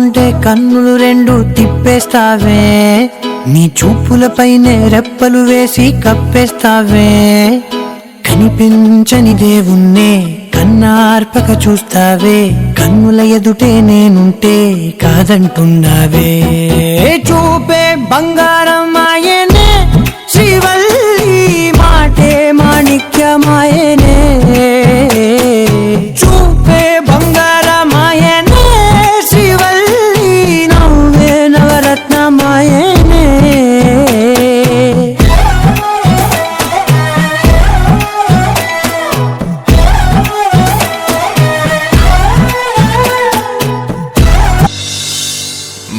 చూస్తుంటే కన్నులు రెండు తిప్పేస్తావే, నీ చూపులపైనే రెప్పలు వేసి కప్పేస్తావే. కనిపించని దేవుణ్ణే కన్నార్పక చూస్తావే, కన్నుల ఎదుటే నేనుంటే కాదంటున్నావే. చూపే బంగారమాయనే శ్రీవల్లి, మాటే మాణిక్యమాయనే. చూపే బంగారమాయనే శ్రీవల్లి, నవ్వే నవరత్నమాయనే.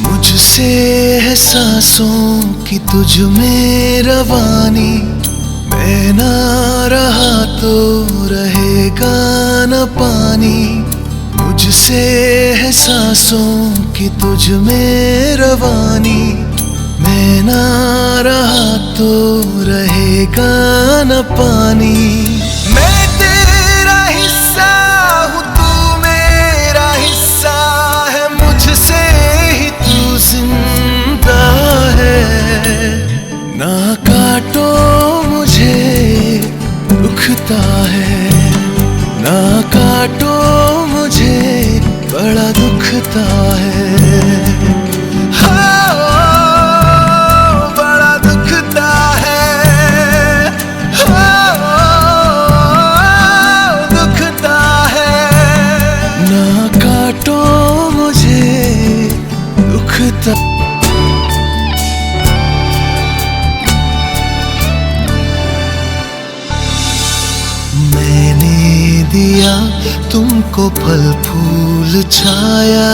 मुझसे है सांसों की तुझ में रवानी, मैं ना रहा तो रहेगा न पानी. मुझसे है सांसों की तुझ में रवानी, मैं ना रहा तो रहेगा न पानी. मैं तेरा हिस्सा हूँ, तू मेरा हिस्सा है, मुझसे ही तू जिंदा है. ना काटो मुझे दुखता है, ना काटो मुझे बड़ा दुखता है. हाँ, बड़ा दुखता है. हाँ, दुखता है. ना काटो मुझे दुखता. मैंने दिया तुमको फल फूल छाया,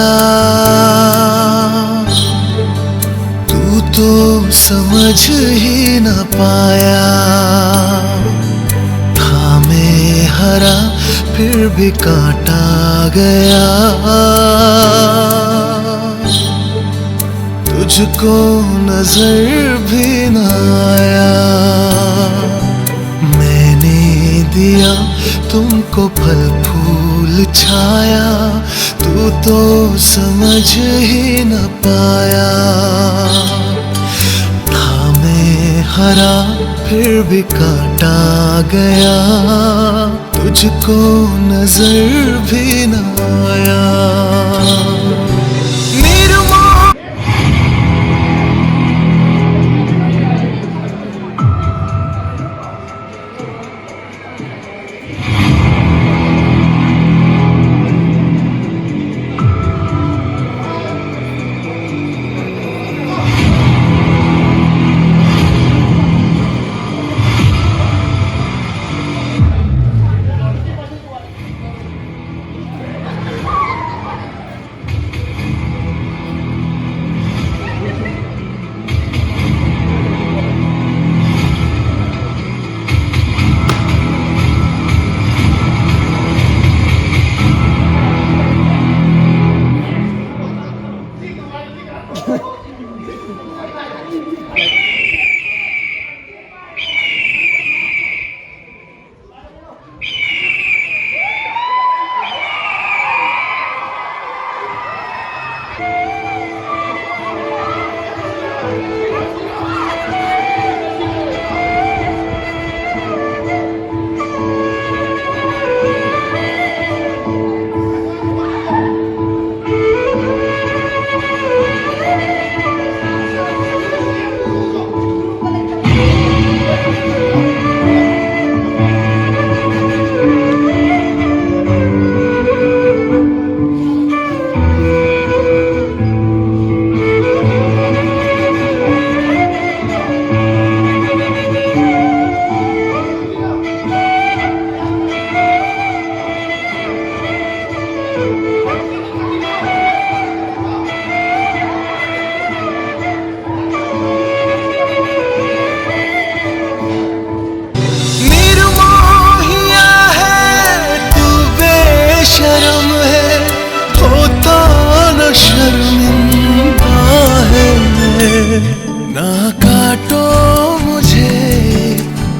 तू तो समझ ही न पाया. था मैं हरा फिर भी काटा गया, तुझको नजर भी न आया. मैंने दिया तुमको फल फूल छाया, तू तो समझ ही न पाया. था मैं हरा फिर भी काटा गया, तुझको नजर भी न आया.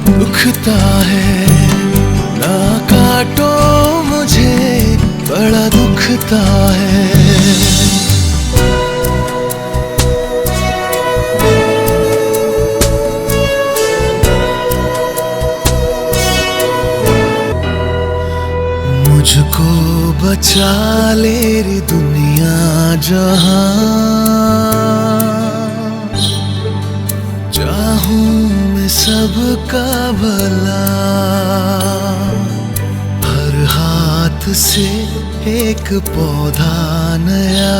दुखता है, ना काटो मुझे बड़ा दुखता है। मुझको बचा ले रे दुनिया जहां, चाहूं मैं सबका भला, हर हाथ से एक पौधा नया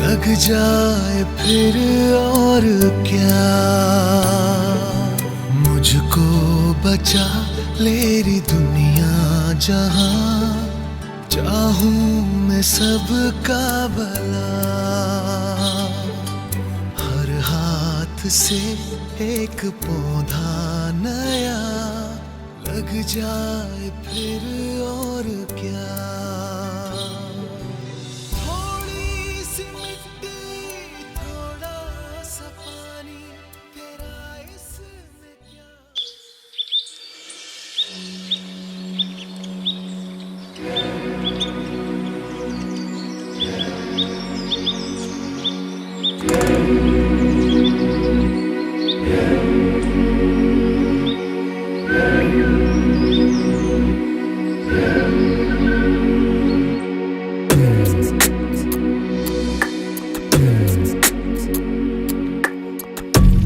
लग जाए फिर और क्या। मुझको बचा ले री दुनिया जहां, चाहूं मैं सबका भला, हर हाथ से एक पौधा नया लग जाए फिर और क्या। थोड़ी सी मिट्टी थोड़ा सा पानी, तेरा इसमें क्या।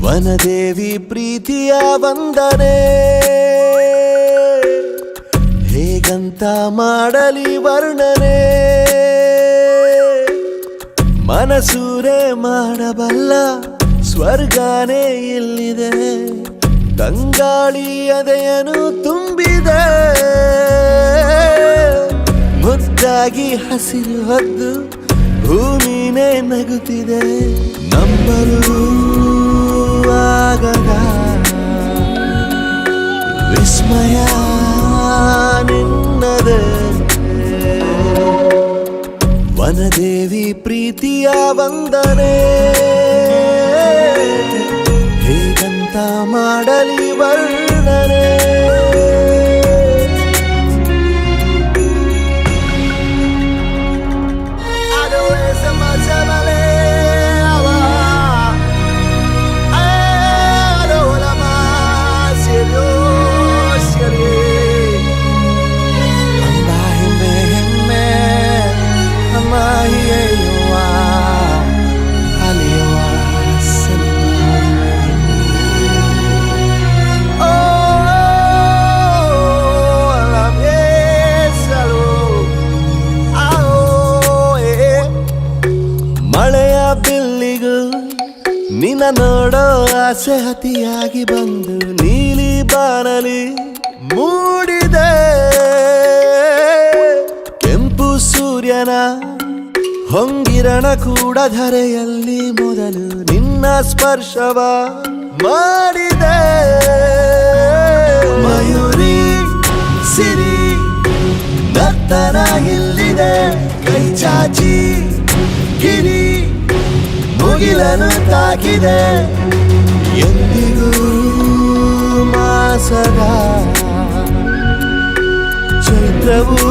ವನದೇವಿ ಪ್ರೀತಿಯ ವಂದನೆ, ಹೇಗಂತ ಮಾಡಲಿ ವರ್ಣನೆ, ಮನಸೂರೆ ಮಾಡಬಲ್ಲ ಸ್ವರ್ಗನೇ ಇಲ್ಲಿದೆ, ತಂಗಾಳಿ ಎದೆಯನ್ನು ತುಂಬಿದೆ, ಮುದ್ದಾಗಿ ಹಸಿರು ಹೊದ್ದು ಭೂಮಿನೇ ನಗುತ್ತಿದೆ, ನಂಬಲು ಆಗದ ವಿಸ್ಮಯ ನಿನ್ನದೆ. ವನದೇವಿ ಪ್ರೀತಿಯ ವಂದನೆ, ಹೇಗಂತ ಮಾಡಲಿ ವರ್ಣನೆ. ಮಳೆಯ ಬಿಲ್ಲಿಗೂ ನಿನ್ನ ನೋಡೋ ಆಸೆ ಅತಿಯಾಗಿ ಬಂದು ನೀಲಿ ಬಾನಲಿ ಮೂಡಿದೆ, ಕೆಂಪು ಸೂರ್ಯನ ಹೊಂಗಿರಣ ಕೂಡ ಧರೆಯಲ್ಲಿ ಮೊದಲು ನಿನ್ನ ಸ್ಪರ್ಶವ ಮಾಡಿದೆ. ಮಯೂರಿ ಸಿರಿ ನರ್ತನ ಇಲ್ಲಿದೆ, ಕೈ ಚಾಚಿ ಗಿರಿ ಮುಗಿಲನು ತಾಕಿದೆ, ಎಂದಿಗೂ ಮಾಸದ ಚೈತ್ರವೂ